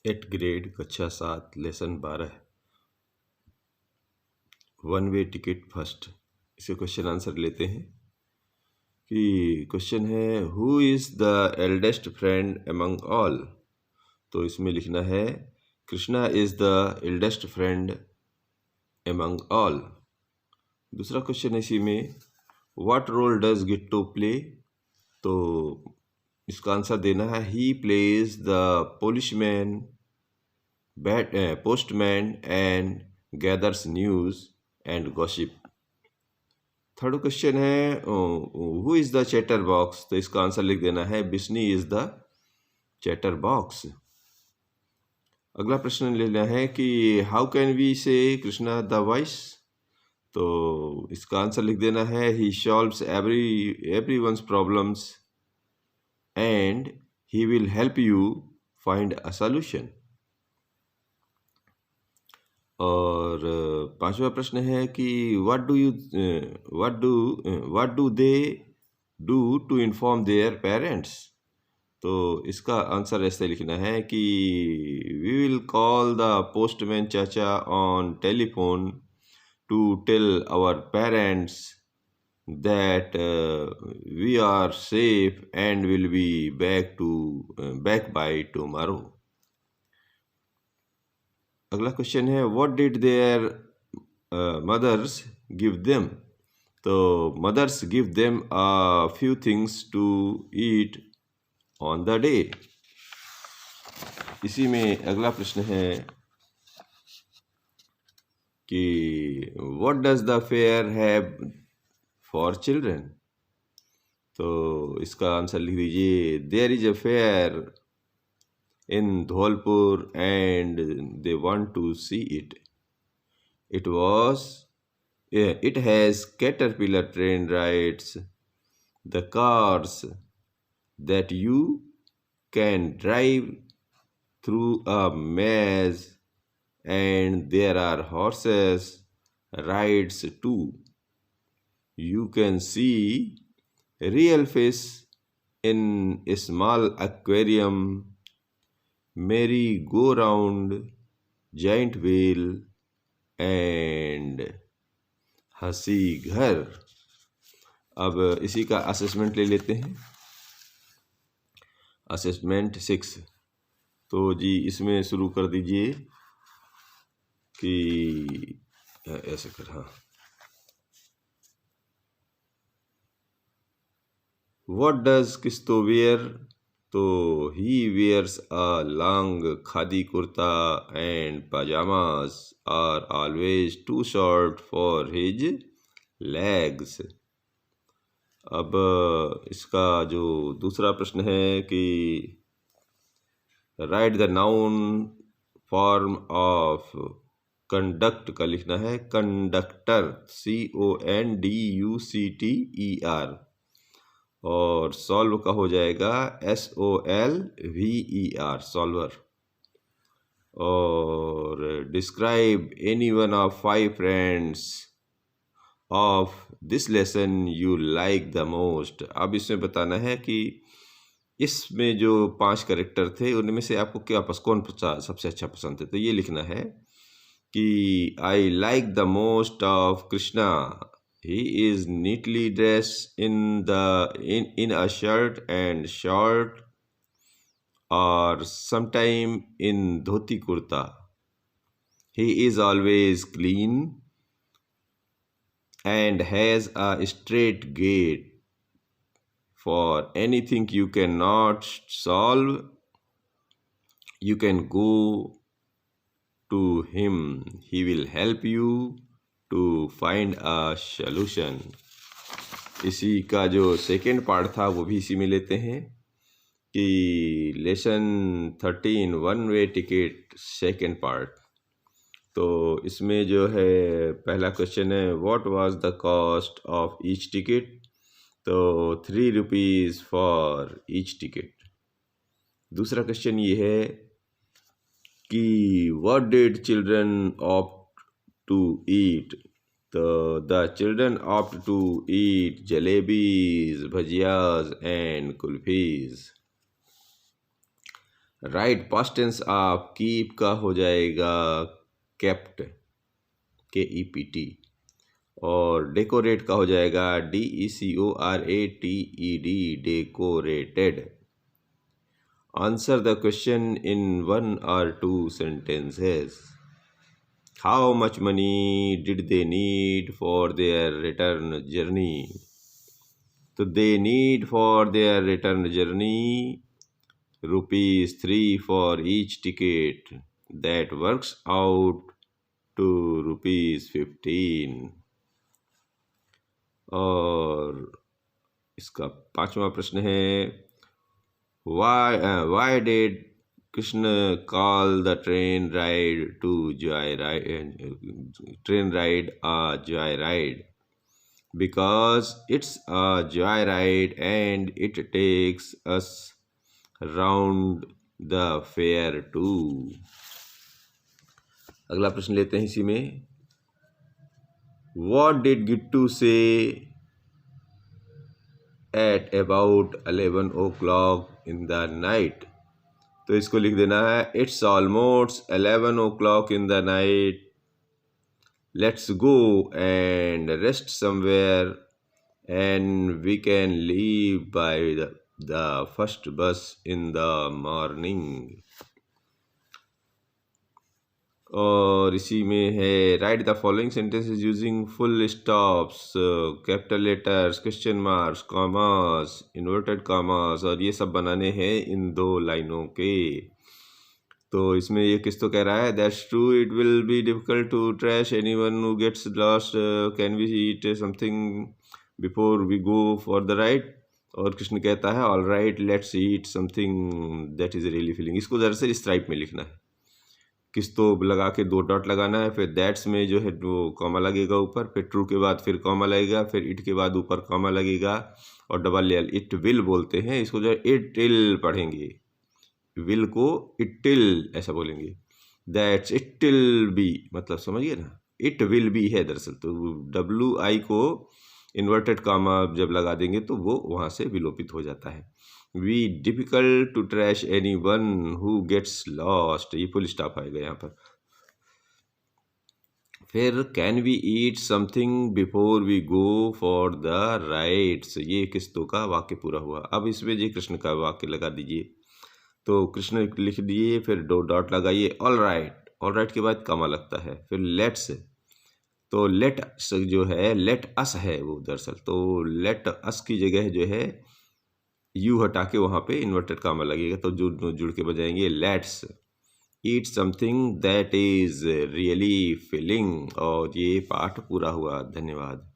8 grade कक्षा 7 lesson 12 one way ticket first. इसके question answer लेते हैं कि क्वेश्चन है who is the eldest friend among all. तो इसमें लिखना है Krishna is the eldest friend among all. दूसरा क्वेश्चन है इसी में what role does Gittu play. तो इसका आंसर देना है he plays the policeman postman and gathers news and gossip। Third question है who is the chatterbox. तो इसका आंसर लिख देना है बिस्नी इज़ द चैटर बॉक्स। अगला प्रश्न लेना है कि हाउ कैन वी से कृष्णा द वॉइस। तो इसका आंसर लिख देना है he solves everyone's problems and he will help you find a solution. और पांचवा प्रश्न है कि what do they do to inform their parents. तो इसका आंसर ऐसे लिखना है कि we will call the postman चाचा on telephone to tell our parents that we are safe and will be back by tomorrow. अगला क्वेश्चन है what did their mothers give them. तो mothers give them a few things to eat on the day. इसी में अगला प्रश्न है कि what does the fair have for children. तो इसका आंसर लिख दीजिए there is a fair in Dholpur and they want to see it. It has caterpillar train rides, the cars that you can drive through a maze, and there are horses rides too. You can see real fish in a small aquarium, merry go round, giant wheel and हंसी घर। अब इसी का assessment ले लेते हैं। Assessment 6। तो जी इसमें शुरू कर दीजिए कि ऐसे कर हाँ व्हाट डज किस्तो वेयर। तो he wears a long khadi kurta and pyjamas are always too short for his legs. अब इसका जो दूसरा प्रश्न है कि write the noun form of conduct का लिखना है कंडक्टर CONDUCTER और सॉल्व का हो जाएगा SOLVER सॉल्वर। और describe any one of 5 friends of this lesson you like the most. अब इसमें बताना है कि इसमें जो 5 कैरेक्टर थे उनमें से आपको कौन सबसे अच्छा पसंद है। तो ये लिखना है कि I like the most of Krishna. He is neatly dressed in a shirt and short or sometime in dhoti kurta. He is always clean and has a straight gait. For anything you cannot solve, you can go to him. He will help you to find a solution। इसी का जो second part था वो भी इसी में लेते हैं कि lesson 13 one way ticket second part. तो इसमें जो है पहला क्वेश्चन है what was the cost of each ticket. तो 3 रुपीज़ फॉर ईच टिकट। दूसरा क्वेश्चन ये है कि what did children opt to eat। तो the children opt to eat jalebis, bhajiyas and kulfis। Write past tense आप keep का हो जाएगा केप्ट, KEPT, और डेकोरेट का हो जाएगा DECORATED, decorated. Answer the question in 1 or 2 sentences. How much money did they need for their return journey? तो they need for their return journey ₹3 for each ticket. That works out to ₹15. और इसका 5वां प्रश्न है, why did Krishna call the train ride a joyride? Because it's a joyride and it takes us round the fair too. अगला प्रश्न लेते हैं इसी में, what did Gittu say at about 11 o'clock in the night? तो इसको लिख देना है, it's almost 11 o'clock in the night. Let's go and rest somewhere and we can leave by the first bus in the morning. और इसी में है, right the following sentences using full stops, capital letters, question marks, commas, inverted commas, और ये सब बनाने हैं इन 2 लाइनों के। तो इसमें ये किस तो कह रहा है, that's true it will be difficult to trash anyone who gets lost, can we eat something before we go for the ride. और कृष्ण कहता है, all right let's eat something that is really feeling. इसको दरअसल इस type में लिखना है, किस तो लगा के 2 डॉट लगाना है, फिर दैट्स में जो है वो कॉमा लगेगा ऊपर, फिर ट्रू के बाद फिर कॉमा लगेगा, फिर इट के बाद ऊपर कॉमा लगेगा, और डबल एल, इट विल बोलते हैं इसको, जो है इट विल पढ़ेंगे, विल को इट विल ऐसा बोलेंगे, दैट्स इट विल बी, मतलब समझिए ना, इट विल बी है दरअसल। तो WI को इन्वर्टेड कॉमा जब लगा देंगे तो वो वहाँ से विलोपित हो जाता है। We difficult to trash anyone who gets lost, ये फुल स्टॉप आएगा यहाँ पर। फिर can we eat something before we go for the rides, ये किस्तों का वाक्य पूरा हुआ। अब इसमें जी कृष्ण का वाक्य लगा दीजिए, तो कृष्ण लिख दिए, फिर 2 डॉट लगाइए, ऑल राइट, ऑल राइट के बाद कॉमा लगता है, फिर लेट्स, तो लेट जो है लेट अस है वो दरअसल, तो लेट अस की जगह जो है यू हटा के वहाँ पे इन्वर्टेड कॉमा लगेगा, तो जुड़ के बजाएंगे, let's eat something that is really feeling. और ये पाठ पूरा हुआ। धन्यवाद।